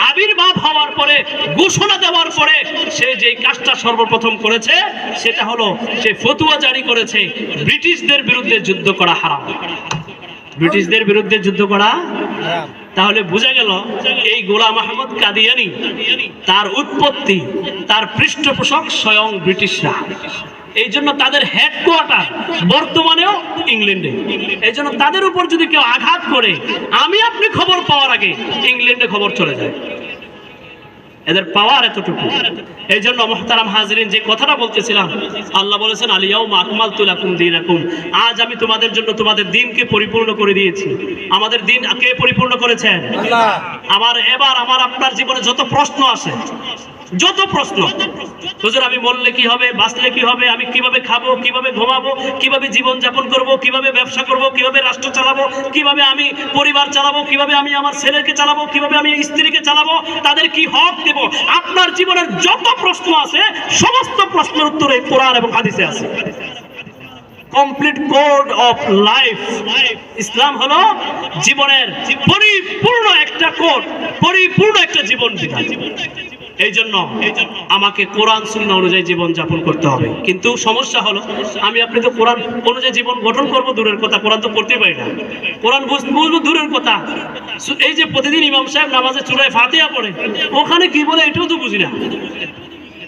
আবির্ভাব হওয়ার পরে, ঘোষণা দেওয়ার পরে সে যে কাজটা সর্বপ্রথম করেছে সেটা হলো সে ফতোয়া জারি করেছে ব্রিটিশদের বিরুদ্ধে যুদ্ধ করা হারাম। ব্রিটিশদের বিরুদ্ধে যুদ্ধ করা, তাহলে বোঝা গেল এই গোলাম আহমদ কাদিয়ানী তার উৎপত্তি, তার পৃষ্ঠপোষক স্বয়ং ব্রিটিশরা। এই জন্য তাদের হেডকোয়ার্টার বর্তমানেও ইংল্যান্ডে। এই জন্য তাদের উপর যদি কেউ আঘাত করে, আমি আপনি খবর পাওয়ার আগে ইংল্যান্ডে খবর চলে যায়। এদের পাওয়ার এতটুকু। এই জন্য মুহতারাম হাজিরিন, যে কথাটা বলতেছিলাম, আল্লাহ বলেছেন আলিয়াউমা আকমালতু লাকুম দীনাকুম, আজ আমি তোমাদের জন্য তোমাদের দ্বীনকে পরিপূর্ণ করে দিয়েছি। আমাদের দ্বীন কে পরিপূর্ণ করেছেন? আল্লাহ। এবার আমার আপনার জীবনে যত প্রশ্ন আসে, যত প্রশ্ন, হুজুর আমি মরলে কি হবে, বাঁচলে কি হবে, আমি কিভাবে খাবো, কিভাবে ঘুমাবো, কিভাবে জীবন যাপন করব, কিভাবে ব্যবসা করব, কিভাবে রাষ্ট্র চালাবো, কিভাবে আমি পরিবার চালাবো, কিভাবে আমি আমার ছেলেকে চালাবো, কিভাবে আমি স্ত্রীকে চালাবো, তাদের কি হক দেব, আপনার জীবনের যত প্রশ্ন আছে সমস্ত প্রশ্নের উত্তর এই কোরআন এবং হাদিসে আছে। Complete code of life. ইসলাম হলো জীবনের পরিপূর্ণ একটা কোড, পরিপূর্ণ একটা জীবন বিধান। এই জন্য আমাকে কোরআন সুন্নাহ অনুযায়ী জীবন যাপন করতে হবে। কিন্তু সমস্যা হলো আমি আপনি তো কোরআন অনুযায়ী জীবন গঠন করব দূরের কথা, কোরআন তো পড়তে পারি না, কোরআন বুঝবো দূরের কথা। এই যে প্রতিদিন ইমাম সাহেব নামাজে সূরা ফাতিহা পড়ে, ওখানে কি বলে এটাও তো বুঝি না।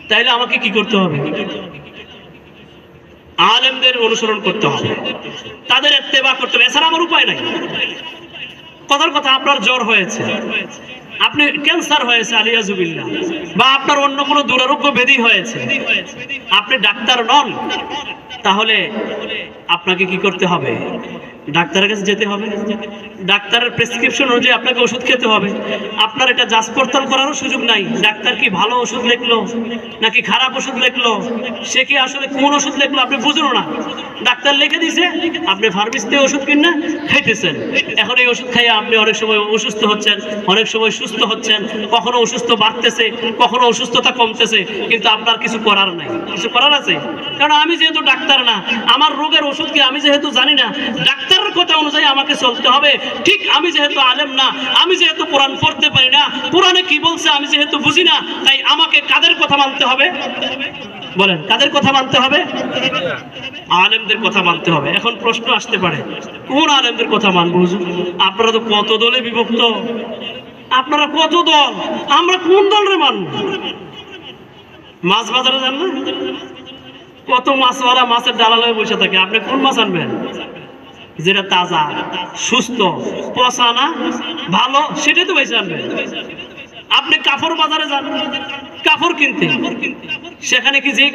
তাইলে আমাকে কি করতে হবে? আলেমদের অনুসরণ করতে হবে, তাদের ইত্তেবা করতে হবে, এছাড়া আমার উপায় নাই। কথার কথা, আপনার জ্বর হয়েছে, আপনি ক্যান্সার হয়েছে আলিয়াজুবিল্লাহ, বা আপনার অন্য কোনো দুরারোগ্য ব্যাধি হয়েছে, আপনি ডাক্তার নন, তাহলে আপনাকে কি করতে হবে? ডাক্তারের কাছে যেতে হবে, ডাক্তারের প্রেসক্রিপশন অনুযায়ী আপনাকে ওষুধ খেতে হবে। আপনার এটা যাচ পড়তাল করারও সুযোগ নাই, ডাক্তার কি ভালো ওষুধ লিখলো নাকি খারাপ ওষুধ লিখলো, সে কি আসলে কোন ওষুধ লিখলো আপনি বুঝলো না। ডাক্তার লিখে দিছে, আপনি ফার্মেসিতে ওষুধ কিনে খাইতেছেন। এখন এই ওষুধ খাইয়ে আপনি অনেক সময় অসুস্থ হচ্ছেন, অনেক সময় সুস্থ হচ্ছেন, কখনো অসুস্থ বাড়তেছে, কখনো অসুস্থতা কমতেছে, কিন্তু আপনার কিছু করার নাই। কিছু করার আছে? কারণ আমি যেহেতু ডাক্তার না, আমার রোগের ওষুধ কি আমি যেহেতু জানি না, ডাক্তারের কথা অনুযায়ী আমাকে চলতে হবে। ঠিক আমি যেহেতু আলেম না, আমি যেহেতু কোরআন পড়তে পারি না, কোরআনে কি বলছে আমি যেহেতু বুঝি না, তাই আমাকে কাদের কথা মানতে হবে? বলেন, কাদের কথা মানতে হবে? আলেমদের কথা মানতে হবে। এখন প্রশ্ন আসতে পারে, কোন আলেমদের কথা মানবো? আপনারা তো কত দলে বিভক্ত, আপনারা কত দল, আমরা কোন দলের মানব? মাছ বাজারে যান না, কত মাছওয়ালা মাছের ডালাল হয়ে বসে থাকে, আপনি কোন মাছ আনবেন? যেটা তাজা, সুস্থ, পচা না, ভালো, সেটাই তো বেশি আনবেন। আপনি কাপড় বাজারে যান কাপড় কিনতে, সেখানে কি যে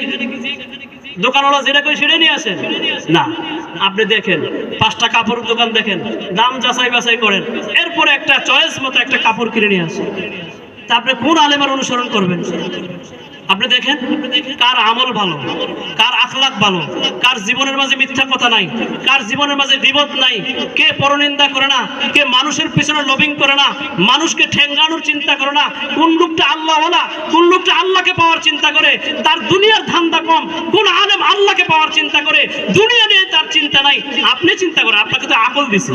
দোকানওয়ালা যেটা করে সেটা নিয়ে আসেন না, আপনি দেখেন 5টা কাপড়ের দোকান দেখেন, দাম যাচাই বাছাই করেন, এরপরে একটা চয়েস মতো একটা কাপড় কিনে নিয়ে আসেন। তা আপনি কোন আলেমের অনুসরণ করবেন? আপনি দেখেন কার আমল ভালো, কার আখলাক ভালো, কার জীবনের মাঝে মিথ্যা কথা নাই, কার জীবনের মাঝে গীবত নাই, কে পরনিন্দা করে না, কে মানুষের পিছনে লবিং করে না, মানুষকে ঠেঙ্গানোর চিন্তা করে না, কোন লোকটা আল্লাহওয়ালা, কোন লোকটা আল্লাহকে পাওয়ার চিন্তা করে, তার দুনিয়ার ধান্দা কম, কোন আলেম আল্লাহকে পাওয়ার চিন্তা করে, দুনিয়া নিয়ে তার চিন্তা নাই। আপনি চিন্তা করেন, আপনাকে তো আকল দিছে,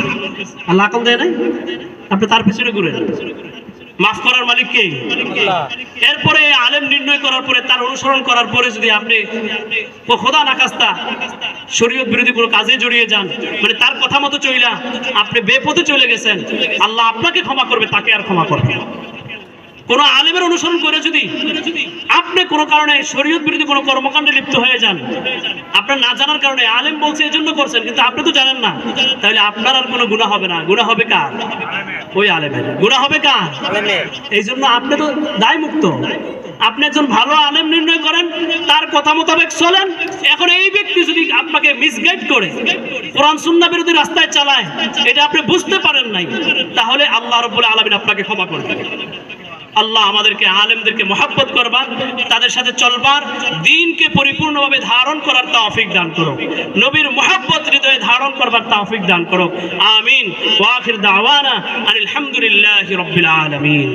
আল্লাহ আকল দেয় নাই, আপনি তার পিছনে ঘুরেন। মাফ করার মালিক কে? এরপরে আলেম নির্ণয় করার পরে, তার অনুসরণ করার পরে যদি আপনি খোদা নাকাস্তা শরীয়ত বিরোধী কোনো কাজে জড়িয়ে যান, মানে তার কথা মতো চইলা আপনি বেপথে চলে গেছেন, আল্লাহ আপনাকে ক্ষমা করবে, তাকে আর ক্ষমা করবে। কোন আলেমের অনুসরণ করে যদি আপনি কোনো কারণে শরীয়ত বিরোধী কোনো কর্মকাণ্ডে লিপ্ত হয়ে যান, আপনার না জানার কারণে, আলেম বলছে এই জন্য করছেন কিন্তু আপনি তো জানেন না, তাহলে আপনার আর কোনো গুনাহ হবে না। গুনাহ হবে কার? ওই আলেমের। গুনাহ হবে কার? এই জন্য আপনি তো দায় মুক্ত। আপনি একজন ভালো আলেম নির্ণয় করেন, তার কথা মোতাবেক চলেন। এখন এই ব্যক্তি যদি আপনাকে মিসগাইড করে কোরআন সুন্নাহ বিরোধী রাস্তায় চালায়, এটা আপনি বুঝতে পারেন নাই, তাহলে আল্লাহ রাব্বুল আলামিন আপনাকে ক্ষমা করবেন। আল্লাহ আমাদেরকে আলেমদেরকে মহব্বত করবার, তাদের সাথে চলবার, দ্বীনকে পরিপূর্ণভাবে ধারণ করার তৌফিক দান করো। নবীর মহব্বত হৃদয়ে ধারণ করবার তৌফিক দান করো। আমিন। ওয়া আখির দাওয়ানা আলহামদুলিল্লাহি রাব্বিল আলামিন।